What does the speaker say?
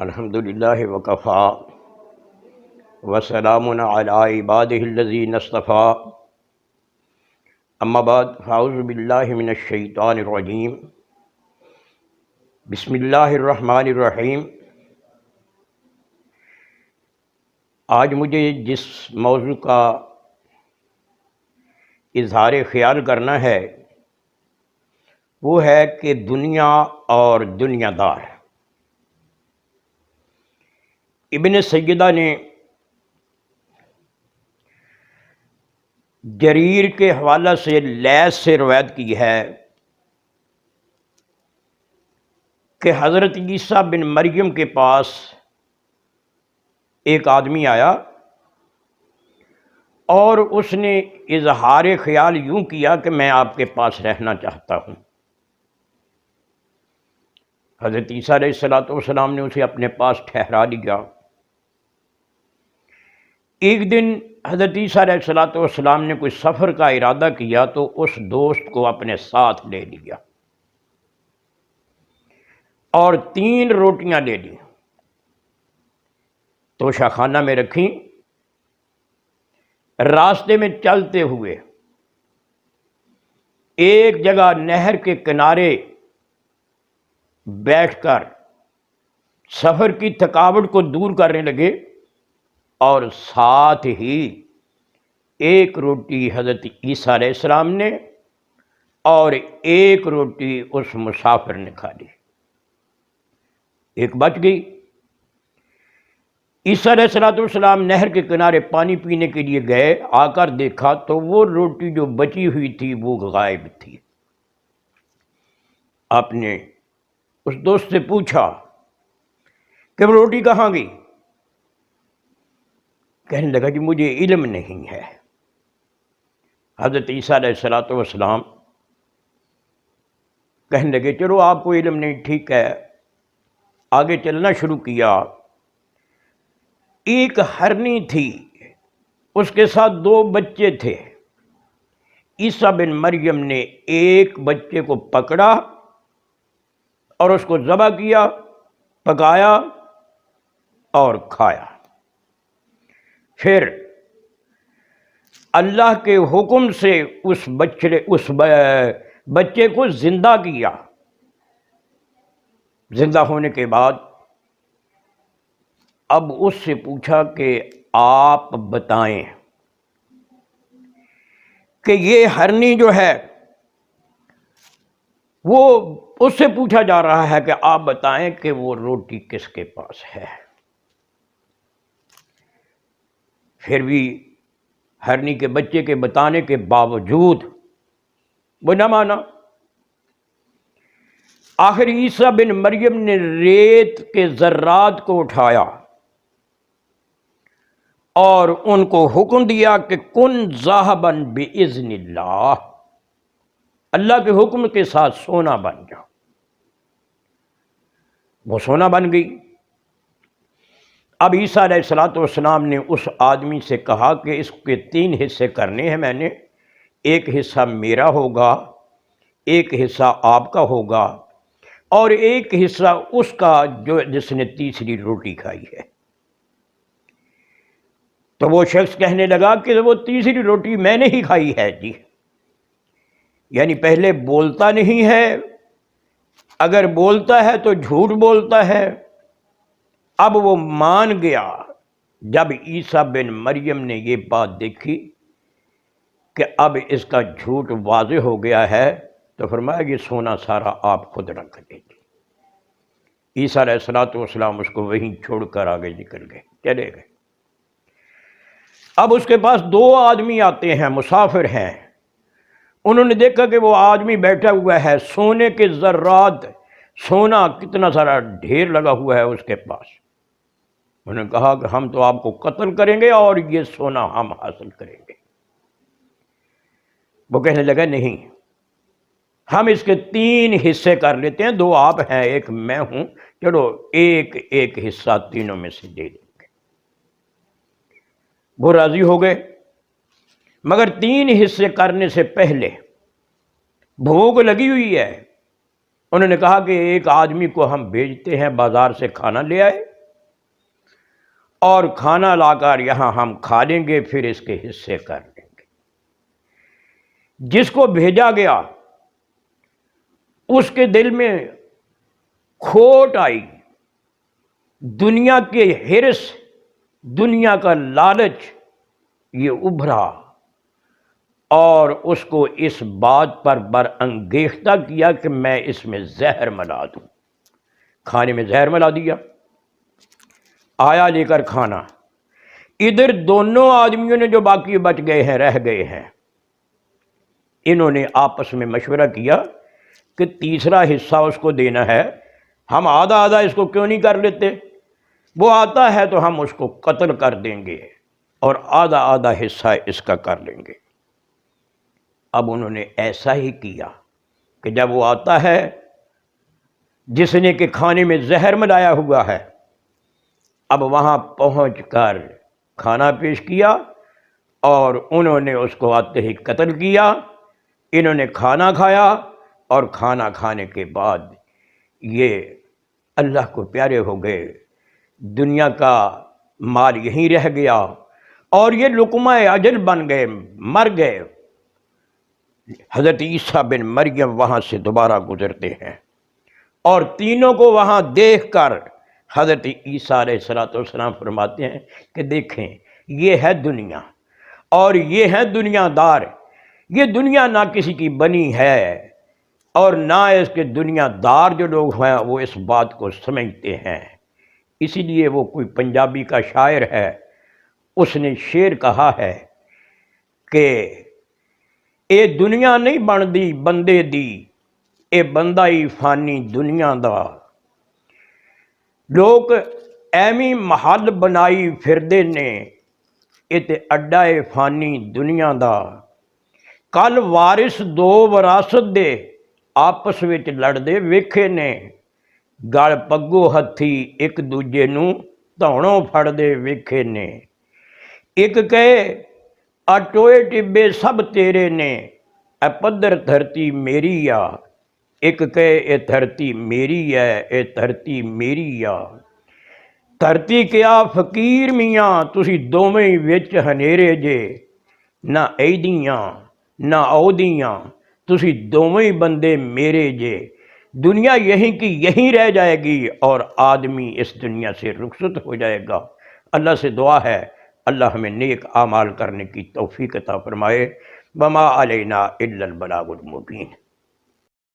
الحمد للہ وکفا وسلام علی عبادہ الذین اصطفیٰ اما بعد فاعوذ باللہ من الشیطان الرجیم بسم اللہ الرحمن الرحیم۔ آج مجھے جس موضوع کا اظہار خیال کرنا ہے وہ ہے کہ دنیا اور دنیا دار۔ ابن سیدہ نے جریر کے حوالہ سے لیث سے روایت کی ہے کہ حضرت عیسیٰ بن مریم کے پاس ایک آدمی آیا اور اس نے اظہار خیال یوں کیا کہ میں آپ کے پاس رہنا چاہتا ہوں۔ حضرت عیسیٰ علیہ السلام نے اسے اپنے پاس ٹھہرا لیا۔ ایک دن حضرت عیسیٰ علیہ السلام نے کوئی سفر کا ارادہ کیا تو اس دوست کو اپنے ساتھ لے لیا اور 3 روٹیاں لے لی، توشہ خانہ میں رکھیں۔ راستے میں چلتے ہوئے ایک جگہ نہر کے کنارے بیٹھ کر سفر کی تھکاوٹ کو دور کرنے لگے اور ساتھ ہی ایک روٹی حضرت عیسیٰ علیہ السلام نے اور ایک روٹی اس مسافر نے کھا لی، ایک بچ گئی۔ عیسیٰ علیہ السلام نہر کے کنارے پانی پینے کے لیے گئے، آ کر دیکھا تو وہ روٹی جو بچی ہوئی تھی وہ غائب تھی۔ آپ نے اس دوست سے پوچھا کہ وہ روٹی کہاں گئی؟ کہنے لگا کہ مجھے علم نہیں ہے۔ حضرت عیسیٰ علیہ السلام کہنے لگے چلو آپ کو علم نہیں، ٹھیک ہے۔ آگے چلنا شروع کیا۔ ایک ہرنی تھی، اس کے ساتھ 2 بچے تھے۔ عیسیٰ بن مریم نے ایک بچے کو پکڑا اور اس کو ذبح کیا، پکایا اور کھایا۔ پھر اللہ کے حکم سے اس بچے کو زندہ کیا۔ زندہ ہونے کے بعد اب اس سے پوچھا کہ آپ بتائیں کہ یہ ہرنی جو ہے وہ اس سے پوچھا جا رہا ہے کہ آپ بتائیں کہ وہ روٹی کس کے پاس ہے۔ پھر بھی ہرنی کے بچے کے بتانے کے باوجود وہ نہ مانا۔ آخر عیسیٰ بن مریم نے ریت کے ذرات کو اٹھایا اور ان کو حکم دیا کہ کن ذهباً بإذن اللہ، اللہ کے حکم کے ساتھ سونا بن جاؤ۔ وہ سونا بن گئی۔ اب عیسیٰ علیہ السلام نے اس آدمی سے کہا کہ اس کے 3 حصے کرنے ہیں میں نے، ایک حصہ میرا ہوگا، ایک حصہ آپ کا ہوگا اور ایک حصہ اس کا جس نے تیسری روٹی کھائی ہے۔ تو وہ شخص کہنے لگا کہ وہ تیسری روٹی میں نے ہی کھائی ہے جی، یعنی پہلے بولتا نہیں ہے، اگر بولتا ہے تو جھوٹ بولتا ہے۔ اب وہ مان گیا۔ جب عیسیٰ بن مریم نے یہ بات دیکھی کہ اب اس کا جھوٹ واضح ہو گیا ہے تو فرمایا یہ سونا سارا آپ خود رکھ لیجیے۔ عیسیٰ علیہ السلام اس کو وہیں چھوڑ کر آگے نکل گئے، چلے گئے۔ اب اس کے پاس 2 آدمی آتے ہیں، مسافر ہیں۔ انہوں نے دیکھا کہ وہ آدمی بیٹھا ہوا ہے، سونے کے ذرات، سونا کتنا سارا ڈھیر لگا ہوا ہے اس کے پاس۔ انہوں نے کہا کہ ہم تو آپ کو قتل کریں گے اور یہ سونا ہم حاصل کریں گے۔ وہ کہنے لگا نہیں، ہم اس کے 3 حصے کر لیتے ہیں، 2 آپ ہیں، ایک میں ہوں، چلو ایک حصہ تینوں میں سے دے دیں گے۔ وہ راضی ہو گئے، مگر 3 حصے کرنے سے پہلے بھوک لگی ہوئی ہے۔ انہوں نے کہا کہ ایک آدمی کو ہم بھیجتے ہیں بازار سے کھانا لے آئے، اور کھانا لا کر یہاں ہم کھا لیں گے، پھر اس کے حصے کر لیں گے۔ جس کو بھیجا گیا اس کے دل میں کھوٹ آئی، دنیا کے حرص، دنیا کا لالچ یہ ابھرا، اور اس کو اس بات پر برانگیختہ کیا کہ میں اس میں زہر ملا دوں۔ کھانے میں زہر ملا دیا، آیا لے کر کھانا۔ ادھر دونوں آدمیوں نے جو باقی بچ گئے ہیں، رہ گئے ہیں، انہوں نے آپس میں مشورہ کیا کہ تیسرا حصہ اس کو دینا ہے، ہم آدھا آدھا اس کو کیوں نہیں کر لیتے؟ وہ آتا ہے تو ہم اس کو قتل کر دیں گے اور آدھا آدھا حصہ اس کا کر لیں گے۔ اب انہوں نے ایسا ہی کیا کہ جب وہ آتا ہے جس نے کہ کھانے میں زہر ملایا ہوا ہے، اب وہاں پہنچ کر کھانا پیش کیا اور انہوں نے اس کو آتے ہی قتل کیا۔ انہوں نے کھانا کھایا اور کھانا کھانے کے بعد یہ اللہ کو پیارے ہو گئے، دنیا کا مال یہیں رہ گیا اور یہ لقمہ اجل بن گئے، مر گئے۔ حضرت عیسیٰ بن مریم وہاں سے دوبارہ گزرتے ہیں اور تینوں کو وہاں دیکھ کر حضرت عیسیٰ علیہ السلام فرماتے ہیں کہ دیکھیں یہ ہے دنیا اور یہ ہے دنیا دار۔ یہ دنیا نہ کسی کی بنی ہے اور نہ اس کے دنیا دار جو لوگ ہیں وہ اس بات کو سمجھتے ہیں۔ اسی لیے وہ کوئی پنجابی کا شاعر ہے، اس نے شعر کہا ہے کہ اے دنیا نہیں بندی بندے دی، اے بندہ ہی فانی دنیا دا، لوگ ایویں محل بنائی پھردے نے، اے تے اڈا اے فانی دنیا دا، کل وارث دو وراثت دے آپس وچ لڑدے ویکھے نے، گل پگو ہتھی ایک دوجے نوں دھونوں پھڑدے ویکھے نے، ایک کہے آ ٹوئے ٹبے سب تیرے نے، اے پدر دھرتی میری آ، ایک کہے اے دھرتی میری ہے، اے دھرتی میری آ، دھرتی کیا فقیر میاں تسی دوویں وچ ہنیرے جے، نہ ایدیاں نہ اودیاں تسی دوویں بندے میرے جے۔ دنیا یہیں کی یہیں رہ جائے گی اور آدمی اس دنیا سے رخصت ہو جائے گا۔ اللہ سے دعا ہے اللہ ہمیں نیک اعمال کرنے کی توفیق عطا فرمائے۔ وما علینا الا البلاغ المبین۔